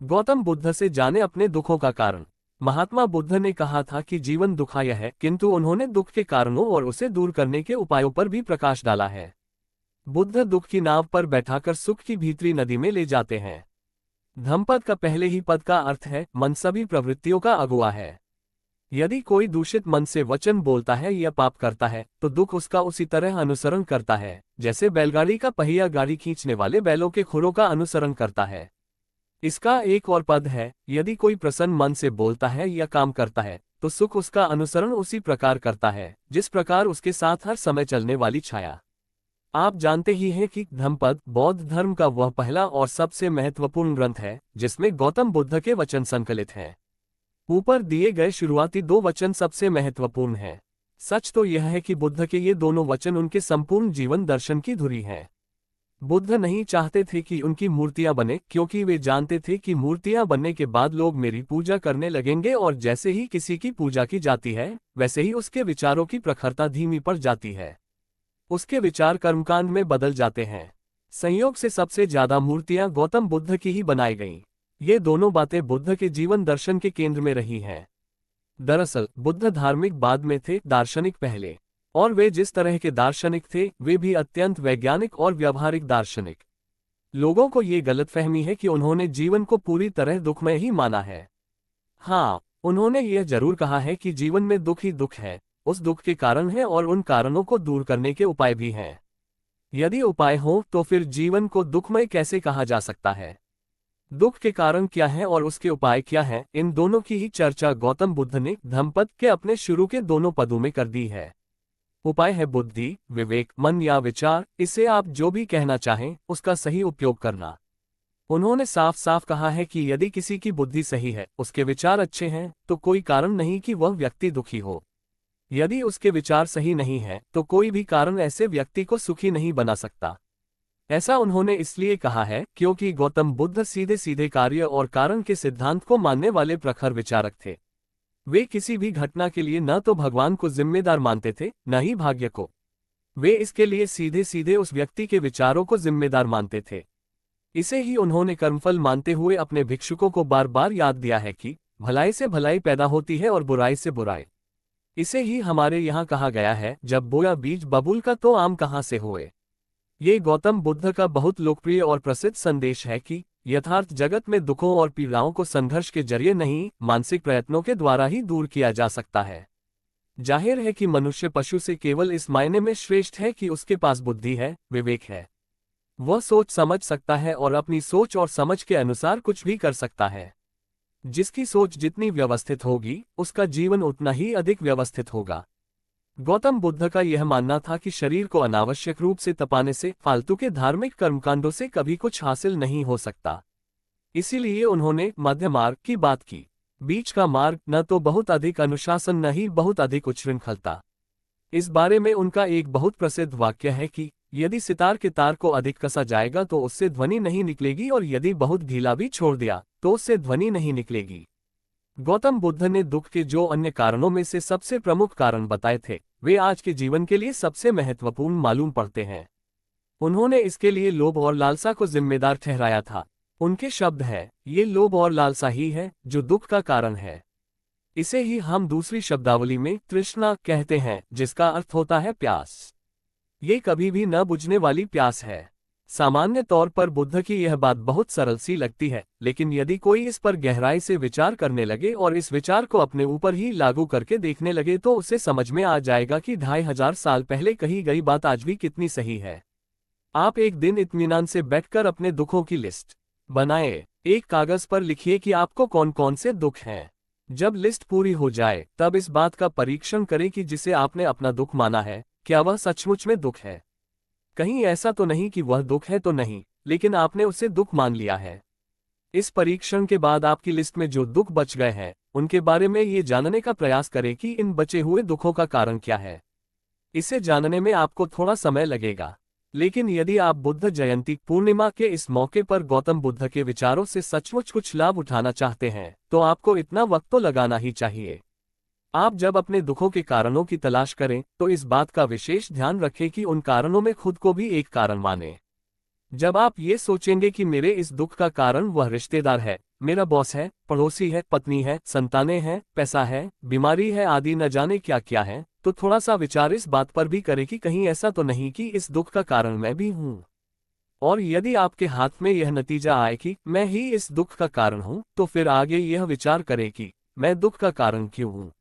गौतम बुद्ध से जाने अपने दुखों का कारण। महात्मा बुद्ध ने कहा था कि जीवन दुखाय है, किंतु उन्होंने दुख के कारणों और उसे दूर करने के उपायों पर भी प्रकाश डाला है। बुद्ध दुख की नाव पर बैठाकर सुख की भीतरी नदी में ले जाते हैं। धम्मपद का पहले ही पद का अर्थ है मन सभी प्रवृत्तियों का अगुआ है। यदि कोई दूषित मन से वचन बोलता है या पाप करता है तो दुख उसका उसी तरह अनुसरण करता है जैसे बैलगाड़ी का पहिया गाड़ी खींचने वाले बैलों के खुरों का अनुसरण करता है। इसका एक और पद है, यदि कोई प्रसन्न मन से बोलता है या काम करता है तो सुख उसका अनुसरण उसी प्रकार करता है जिस प्रकार उसके साथ हर समय चलने वाली छाया। आप जानते ही हैं कि धम्मपद बौद्ध धर्म का वह पहला और सबसे महत्वपूर्ण ग्रंथ है जिसमें गौतम बुद्ध के वचन संकलित हैं। ऊपर दिए गए शुरुआती दो वचन सबसे महत्वपूर्ण हैं। सच तो यह है कि बुद्ध के ये दोनों वचन उनके संपूर्ण जीवन दर्शन की धुरी हैं। बुद्ध नहीं चाहते थे कि उनकी मूर्तियां बने, क्योंकि वे जानते थे कि मूर्तियां बनने के बाद लोग मेरी पूजा करने लगेंगे और जैसे ही किसी की पूजा की जाती है वैसे ही उसके विचारों की प्रखरता धीमी पड़ जाती है। उसके विचार कर्मकांड में बदल जाते हैं। संयोग से सबसे ज्यादा मूर्तियां गौतम बुद्ध की ही बनाई गईं। ये दोनों बातें बुद्ध के जीवन दर्शन के केंद्र में रही हैं। दरअसल बुद्ध धार्मिक बाद में थे, दार्शनिक पहले। और वे जिस तरह के दार्शनिक थे वे भी अत्यंत वैज्ञानिक और व्यावहारिक दार्शनिक। लोगों को ये गलतफहमी है कि उन्होंने जीवन को पूरी तरह दुखमय ही माना है। हाँ, उन्होंने यह जरूर कहा है कि जीवन में दुख ही दुख है, उस दुख के कारण है और उन कारणों को दूर करने के उपाय भी हैं। यदि उपाय हो तो फिर जीवन को दुखमय कैसे कहा जा सकता है? दुख के कारण क्या है और उसके उपाय क्या हैं, इन दोनों की ही चर्चा गौतम बुद्ध ने धम्मपद के अपने शुरू के दोनों पदों में कर दी है। उपाय है बुद्धि, विवेक, मन या विचार, इसे आप जो भी कहना चाहें उसका सही उपयोग करना। उन्होंने साफ साफ कहा है कि यदि किसी की बुद्धि सही है, उसके विचार अच्छे हैं, तो कोई कारण नहीं कि वह व्यक्ति दुखी हो। यदि उसके विचार सही नहीं है तो कोई भी कारण ऐसे व्यक्ति को सुखी नहीं बना सकता। ऐसा उन्होंने इसलिए कहा है क्योंकि गौतम बुद्ध सीधे सीधे कार्य और कारण के सिद्धांत को मानने वाले प्रखर विचारक थे। वे किसी भी घटना के लिए न तो भगवान को जिम्मेदार मानते थे न ही भाग्य को। वे इसके लिए सीधे सीधे उस व्यक्ति के विचारों को जिम्मेदार मानते थे। इसे ही उन्होंने कर्मफल मानते हुए अपने भिक्षुकों को बार बार याद दिया है कि भलाई से भलाई पैदा होती है और बुराई से बुराई। इसे ही हमारे यहाँ कहा गया है, जब बोया बीज बबूल का तो आम कहाँ से होए। ये गौतम बुद्ध का बहुत लोकप्रिय और प्रसिद्ध संदेश है कि यथार्थ जगत में दुखों और पीड़ाओं को संघर्ष के जरिए नहीं, मानसिक प्रयत्नों के द्वारा ही दूर किया जा सकता है। जाहिर है कि मनुष्य पशु से केवल इस मायने में श्रेष्ठ है कि उसके पास बुद्धि है, विवेक है। वह सोच समझ सकता है और अपनी सोच और समझ के अनुसार कुछ भी कर सकता है। जिसकी सोच जितनी व्यवस्थित होगी उसका जीवन उतना ही अधिक व्यवस्थित होगा। गौतम बुद्ध का यह मानना था कि शरीर को अनावश्यक रूप से तपाने से, फालतू के धार्मिक कर्मकांडों से कभी कुछ हासिल नहीं हो सकता। इसीलिए उन्होंने मध्य मार्ग की बात की। बीच का मार्ग न तो बहुत अधिक अनुशासन न ही बहुत अधिक उच्छृंखलता। इस बारे में उनका एक बहुत प्रसिद्ध वाक्य है कि यदि सितार के तार को अधिक कसा जाएगा तो उससे ध्वनि नहीं निकलेगी और यदि बहुत ढीला भी छोड़ दिया तो उससे ध्वनि नहीं निकलेगी। गौतम बुद्ध ने दुख के जो अन्य कारणों में से सबसे प्रमुख कारण बताए थे वे आज के जीवन के लिए सबसे महत्वपूर्ण मालूम पड़ते हैं। उन्होंने इसके लिए लोभ और लालसा को जिम्मेदार ठहराया था। उनके शब्द हैं, ये लोभ और लालसा ही है जो दुख का कारण है। इसे ही हम दूसरी शब्दावली में तृष्णा कहते हैं, जिसका अर्थ होता है प्यास। ये कभी भी न बुझने वाली प्यास है। सामान्य तौर पर बुद्ध की यह बात बहुत सरल सी लगती है, लेकिन यदि कोई इस पर गहराई से विचार करने लगे और इस विचार को अपने ऊपर ही लागू करके देखने लगे तो उसे समझ में आ जाएगा कि 2500 साल पहले कही गई बात आज भी कितनी सही है। आप एक दिन इत्मीनान से बैठकर अपने दुखों की लिस्ट बनाएं। एक कागज पर लिखिए कि आपको कौन कौन से दुख हैं। जब लिस्ट पूरी हो जाए तब इस बात का परीक्षण करें कि जिसे आपने अपना दुख माना है क्या वह सचमुच में दुख है। कहीं ऐसा तो नहीं कि वह दुख है तो नहीं, लेकिन आपने उसे दुख मान लिया है। इस परीक्षण के बाद आपकी लिस्ट में जो दुख बच गए हैं उनके बारे में ये जानने का प्रयास करें कि इन बचे हुए दुखों का कारण क्या है। इसे जानने में आपको थोड़ा समय लगेगा, लेकिन यदि आप बुद्ध जयंती पूर्णिमा के इस मौके पर गौतम बुद्ध के विचारों से सचमुच कुछ लाभ उठाना चाहते हैं तो आपको इतना वक्त तो लगाना ही चाहिए। आप जब अपने दुखों के कारणों की तलाश करें तो इस बात का विशेष ध्यान रखें कि उन कारणों में खुद को भी एक कारण मानें। जब आप ये सोचेंगे कि मेरे इस दुख का कारण वह रिश्तेदार है, मेरा बॉस है, पड़ोसी है, पत्नी है, संतानें हैं, पैसा है, बीमारी है आदि न जाने क्या क्या है, तो थोड़ा सा विचार इस बात पर भी करें कि कहीं ऐसा तो नहीं कि इस दुख का कारण मैं भी हूँ। और यदि आपके हाथ में यह नतीजा आए कि मैं ही इस दुख का कारण हूँ, तो फिर आगे यह विचार करें कि मैं दुख का कारण क्यों हूँ।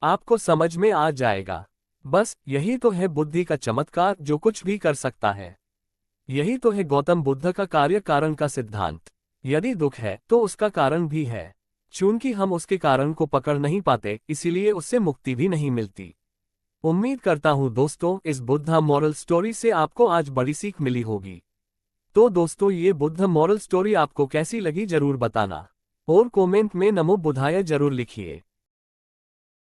आपको समझ में आ जाएगा। बस यही तो है बुद्धि का चमत्कार जो कुछ भी कर सकता है। यही तो है गौतम बुद्ध का कार्य कारण का सिद्धांत। यदि दुख है तो उसका कारण भी है। चूंकि हम उसके कारण को पकड़ नहीं पाते, इसीलिए उससे मुक्ति भी नहीं मिलती। उम्मीद करता हूँ दोस्तों इस बुद्धा मॉरल स्टोरी से आपको आज बड़ी सीख मिली होगी। तो दोस्तों ये बुद्ध मॉरल स्टोरी आपको कैसी लगी जरूर बताना। और कमेंट में नमो बुद्धाय जरूर लिखिए।